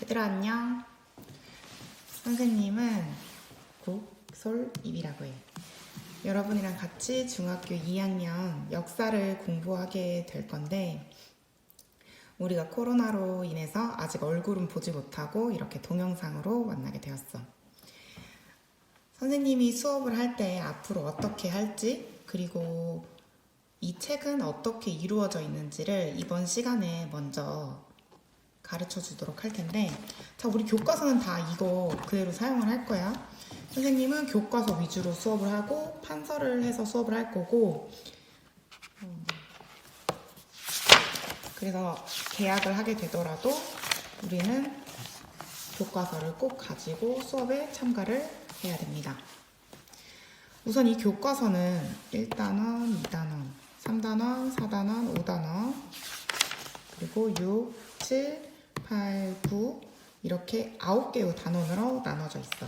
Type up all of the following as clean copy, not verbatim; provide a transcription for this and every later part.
얘들아 안녕. 선생님은 국솔입이라고 해. 여러분이랑 같이 중학교 2학년 역사를 공부하게 될 건데, 우리가 코로나로 인해서 아직 얼굴은 보지 못하고 이렇게 동영상으로 만나게 되었어. 선생님이 수업을 할 때 앞으로 어떻게 할지, 그리고 이 책은 어떻게 이루어져 있는지를 이번 시간에 먼저 가르쳐 주도록 할 텐데, 자, 우리 교과서는 다 이거 그대로 사용을 할 거야. 선생님은 교과서 위주로 수업을 하고 판서를 해서 수업을 할 거고, 그래서 개학을 하게 되더라도 우리는 교과서를 꼭 가지고 수업에 참가를 해야 됩니다. 우선 이 교과서는 1단원, 2단원, 3단원, 4단원, 5단원, 그리고 6, 7, 8, 9 이렇게 9개의 단원으로 나눠져 있어.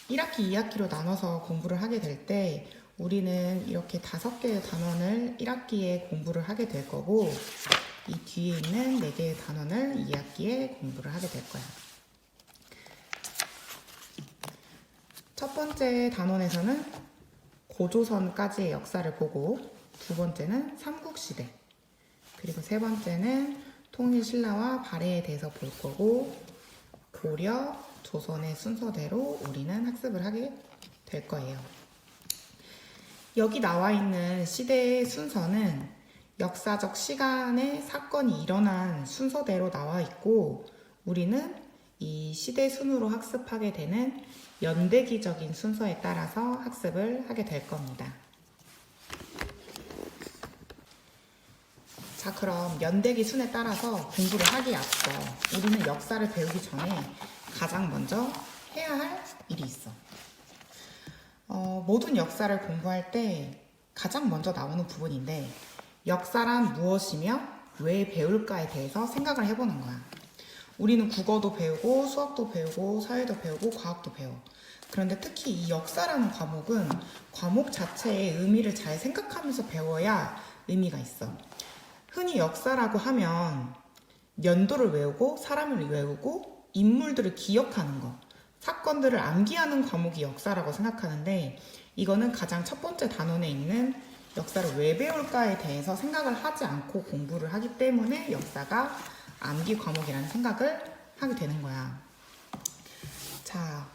1학기, 2학기로 나눠서 공부를 하게 될 때 우리는 이렇게 5개의 단원을 1학기에 공부를 하게 될 거고, 이 뒤에 있는 4개의 단원을 2학기에 공부를 하게 될 거야. 첫 번째 단원에서는 고조선까지의 역사를 보고, 두 번째는 삼국시대, 그리고 세 번째는 통일신라와 발해에 대해서 볼 거고, 고려, 조선의 순서대로 우리는 학습을 하게 될 거예요. 여기 나와 있는 시대의 순서는 역사적 시간에 사건이 일어난 순서대로 나와 있고, 우리는 이 시대 순으로 학습하게 되는 연대기적인 순서에 따라서 학습을 하게 될 겁니다. 자, 그럼 연대기 순에 따라서 공부를 하기에 앞서 우리는 역사를 배우기 전에 가장 먼저 해야 할 일이 있어. 모든 역사를 공부할 때 가장 먼저 나오는 부분인데, 역사란 무엇이며 왜 배울까에 대해서 생각을 해보는 거야. 우리는 국어도 배우고 수학도 배우고 사회도 배우고 과학도 배워. 그런데 특히 이 역사라는 과목은 과목 자체의 의미를 잘 생각하면서 배워야 의미가 있어. 흔히 역사라고 하면 연도를 외우고 사람을 외우고 인물들을 기억하는 거, 사건들을 암기하는 과목이 역사라고 생각하는데, 이거는 가장 첫 번째 단원에 있는 역사를 왜 배울까에 대해서 생각을 하지 않고 공부를 하기 때문에 역사가 암기 과목이라는 생각을 하게 되는 거야. 자,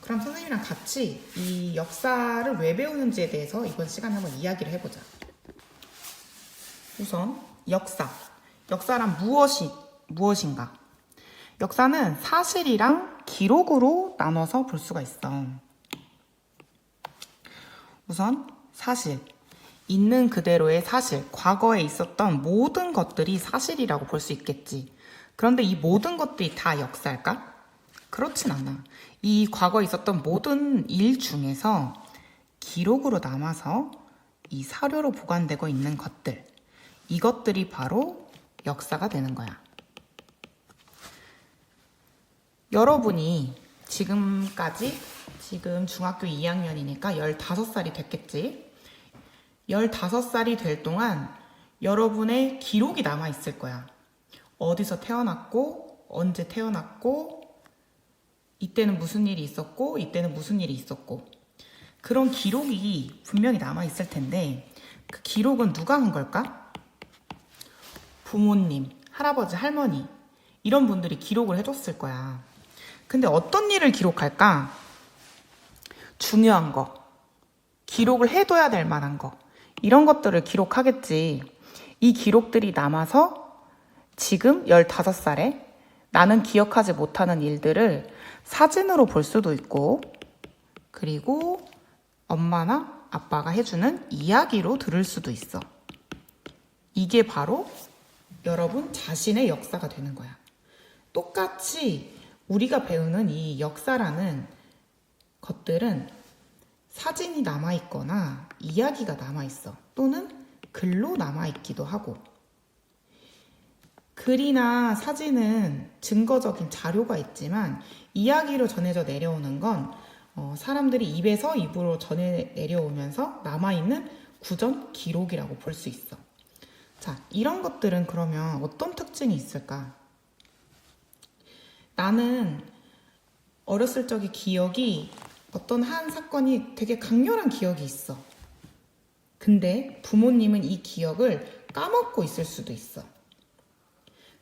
그럼 선생님이랑 같이 이 역사를 왜 배우는지에 대해서 이번 시간에 한번 이야기를 해보자. 우선 역사란 무엇인가? 역사는 사실이랑 기록으로 나눠서 볼 수가 있어. 우선 사실, 있는 그대로의 사실, 과거에 있었던 모든 것들이 사실이라고 볼 수 있겠지. 그런데 이 모든 것들이 다 역사일까? 그렇진 않아. 이 과거에 있었던 모든 일 중에서 기록으로 남아서 이 사료로 보관되고 있는 것들, 이것들이 바로 역사가 되는 거야. 여러분이 지금 중학교 2학년이니까 15살이 됐겠지? 15살이 될 동안 여러분의 기록이 남아있을 거야. 어디서 태어났고, 언제 태어났고, 이때는 무슨 일이 있었고, 이때는 무슨 일이 있었고. 그런 기록이 분명히 남아있을 텐데, 그 기록은 누가 한 걸까? 부모님, 할아버지, 할머니, 이런 분들이 기록을 해줬을 거야. 근데 어떤 일을 기록할까? 중요한 거, 기록을 해둬야 될 만한 거, 이런 것들을 기록하겠지. 이 기록들이 남아서 지금 15살에 나는 기억하지 못하는 일들을 사진으로 볼 수도 있고, 그리고 엄마나 아빠가 해주는 이야기로 들을 수도 있어. 이게 바로 여러분 자신의 역사가 되는 거야. 똑같이 우리가 배우는 이 역사라는 것들은 사진이 남아있거나 이야기가 남아있어. 또는 글로 남아있기도 하고. 글이나 사진은 증거적인 자료가 있지만, 이야기로 전해져 내려오는 건 사람들이 입에서 입으로 전해 내려오면서 남아있는 구전 기록이라고 볼 수 있어. 자, 이런 것들은 그러면 어떤 특징이 있을까? 나는 어렸을 적의 기억이 어떤 한 사건이 되게 강렬한 기억이 있어. 근데 부모님은 이 기억을 까먹고 있을 수도 있어.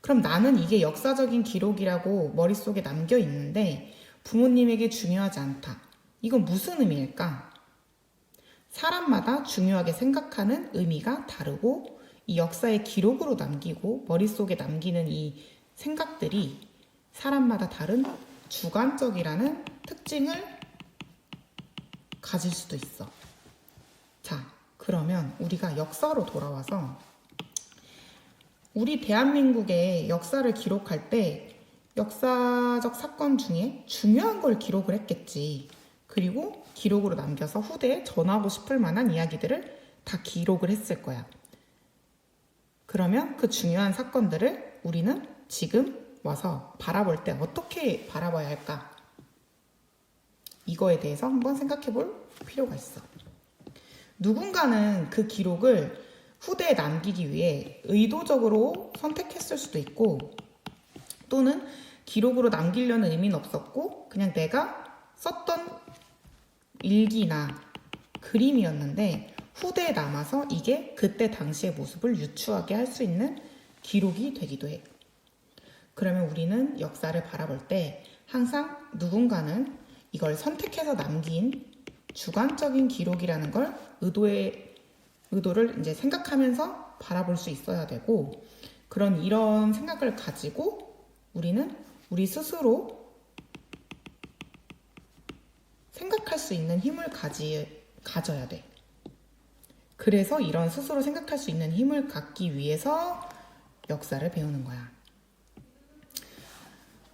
그럼 나는 이게 역사적인 기록이라고 머릿속에 남겨 있는데 부모님에게 중요하지 않다. 이건 무슨 의미일까? 사람마다 중요하게 생각하는 의미가 다르고 이 역사의 기록으로 남기고 머릿속에 남기는 이 생각들이 사람마다 다른 주관적이라는 특징을 가질 수도 있어. 자, 그러면 우리가 역사로 돌아와서 우리 대한민국의 역사를 기록할 때 역사적 사건 중에 중요한 걸 기록을 했겠지. 그리고 기록으로 남겨서 후대에 전하고 싶을 만한 이야기들을 다 기록을 했을 거야. 그러면 그 중요한 사건들을 우리는 지금 와서 바라볼 때 어떻게 바라봐야 할까? 이거에 대해서 한번 생각해 볼 필요가 있어. 누군가는 그 기록을 후대에 남기기 위해 의도적으로 선택했을 수도 있고 또는 기록으로 남기려는 의미는 없었고 그냥 내가 썼던 일기나 그림이었는데 후대에 남아서 이게 그때 당시의 모습을 유추하게 할 수 있는 기록이 되기도 해. 그러면 우리는 역사를 바라볼 때 항상 누군가는 이걸 선택해서 남긴 주관적인 기록이라는 걸 의도를 이제 생각하면서 바라볼 수 있어야 되고 이런 생각을 가지고 우리는 우리 스스로 생각할 수 있는 힘을 가져야 돼. 그래서 이런 스스로 생각할 수 있는 힘을 갖기 위해서 역사를 배우는 거야.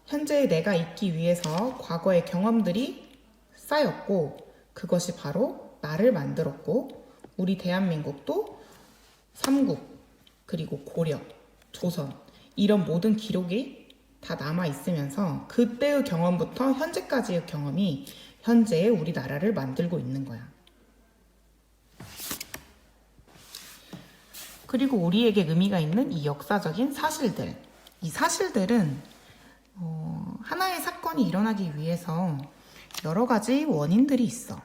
현재의 내가 있기 위해서 과거의 경험들이 쌓였고 그것이 바로 나를 만들었고 우리 대한민국도 삼국 그리고 고려, 조선 이런 모든 기록이 다 남아 있으면서 그때의 경험부터 현재까지의 경험이 현재의 우리나라를 만들고 있는 거야. 그리고 우리에게 의미가 있는 이 역사적인 사실들. 이 사실들은 하나의 사건이 일어나기 위해서 여러 가지 원인들이 있어.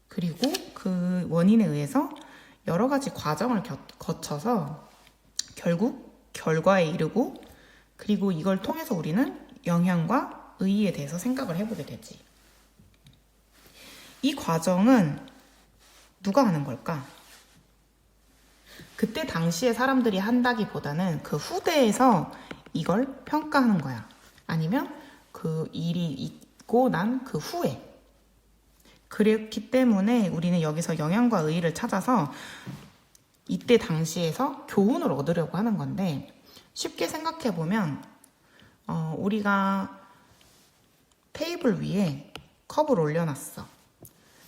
그리고 그 원인에 의해서 여러 가지 과정을 거쳐서 결국 결과에 이르고 그리고 이걸 통해서 우리는 영향과 의의에 대해서 생각을 해보게 되지. 이 과정은 누가 하는 걸까? 그때 당시에 사람들이 한다기보다는 그 후대에서 이걸 평가하는 거야. 아니면 그 일이 있고 난 그 후에. 그렇기 때문에 우리는 여기서 영향과 의의를 찾아서 이때 당시에서 교훈을 얻으려고 하는 건데 쉽게 생각해보면 우리가 테이블 위에 컵을 올려놨어.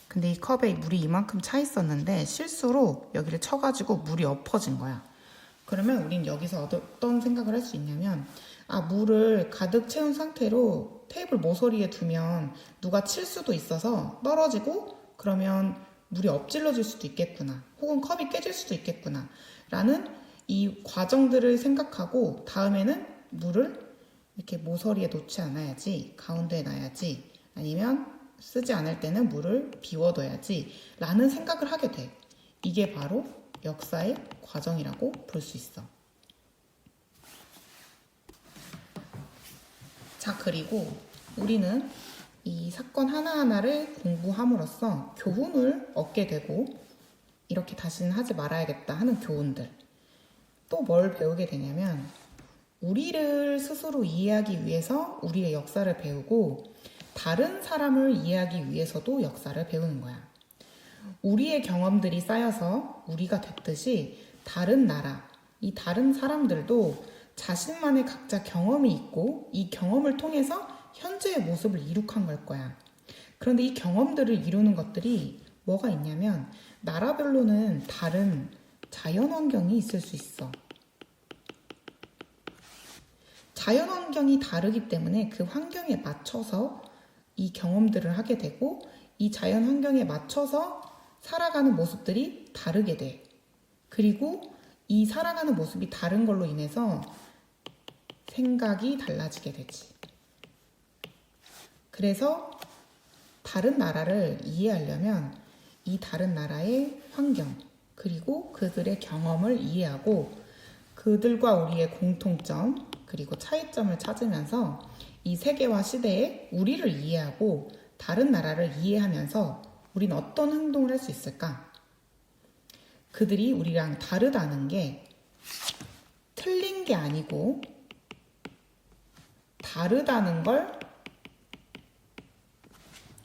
근데 이 컵에 물이 이만큼 차 있었는데 실수로 여기를 쳐가지고 물이 엎어진 거야. 그러면 우린 여기서 어떤 생각을 할 수 있냐면 물을 가득 채운 상태로 테이블 모서리에 두면 누가 칠 수도 있어서 떨어지고 그러면 물이 엎질러질 수도 있겠구나. 혹은 컵이 깨질 수도 있겠구나. 라는 이 과정들을 생각하고 다음에는 물을 이렇게 모서리에 놓지 않아야지, 가운데에 놔야지, 아니면 쓰지 않을 때는 물을 비워둬야지 라는 생각을 하게 돼. 이게 바로 역사의 과정이라고 볼 수 있어. 자, 그리고 우리는 이 사건 하나하나를 공부함으로써 교훈을 얻게 되고 이렇게 다시는 하지 말아야겠다 하는 교훈들. 또 뭘 배우게 되냐면 우리를 스스로 이해하기 위해서 우리의 역사를 배우고 다른 사람을 이해하기 위해서도 역사를 배우는 거야. 우리의 경험들이 쌓여서 우리가 됐듯이 다른 나라, 이 다른 사람들도 자신만의 각자 경험이 있고 이 경험을 통해서 현재의 모습을 이룩한 걸 거야. 그런데 이 경험들을 이루는 것들이 뭐가 있냐면 나라별로는 다른 자연환경이 있을 수 있어. 자연환경이 다르기 때문에 그 환경에 맞춰서 이 경험들을 하게 되고 이 자연환경에 맞춰서 살아가는 모습들이 다르게 돼. 그리고 이 살아가는 모습이 다른 걸로 인해서 생각이 달라지게 되지. 그래서 다른 나라를 이해하려면 이 다른 나라의 환경, 그리고 그들의 경험을 이해하고 그들과 우리의 공통점, 그리고 차이점을 찾으면서 이 세계와 시대에 우리를 이해하고 다른 나라를 이해하면서 우린 어떤 행동을 할 수 있을까? 그들이 우리랑 다르다는 게 틀린 게 아니고 다르다는 걸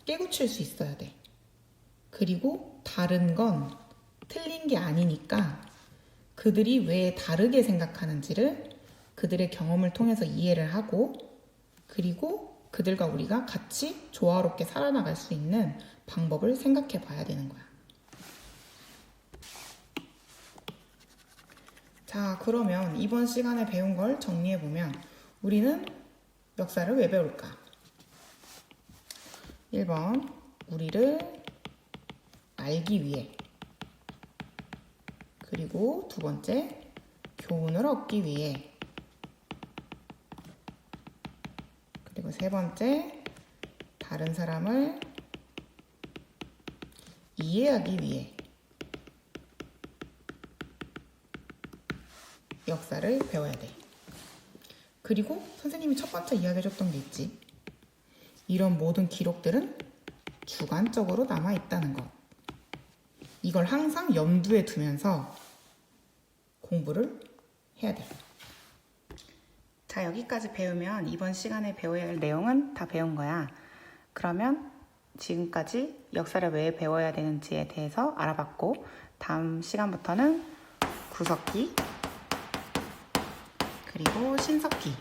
깨우칠 수 있어야 돼. 그리고 다른 건 틀린 게 아니니까 그들이 왜 다르게 생각하는지를 그들의 경험을 통해서 이해를 하고 그리고 그들과 우리가 같이 조화롭게 살아나갈 수 있는 방법을 생각해 봐야 되는 거야. 자, 그러면 이번 시간에 배운 걸 정리해 보면 우리는 역사를 왜 배울까? 1번, 우리를 알기 위해. 그리고 두 번째, 교훈을 얻기 위해. 그리고 세 번째, 다른 사람을 이해하기 위해 역사를 배워야 돼. 그리고 선생님이 첫 번째 이야기해줬던 게 있지. 이런 모든 기록들은 주관적으로 남아있다는 것. 이걸 항상 염두에 두면서 공부를 해야 돼. 자, 여기까지 배우면 이번 시간에 배워야 할 내용은 다 배운 거야. 그러면 지금까지 역사를 왜 배워야 되는지에 대해서 알아봤고 다음 시간부터는 구석기 그리고 신석기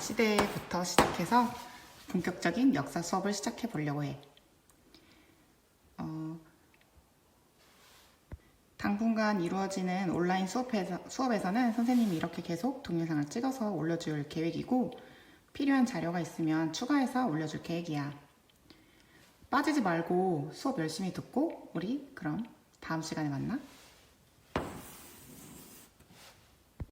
시대부터 시작해서 본격적인 역사 수업을 시작해 보려고 해. 당분간 이루어지는 온라인 수업에서는 선생님이 이렇게 계속 동영상을 찍어서 올려줄 계획이고 필요한 자료가 있으면 추가해서 올려줄 계획이야. 빠지지 말고 수업 열심히 듣고 우리 그럼 다음 시간에 만나.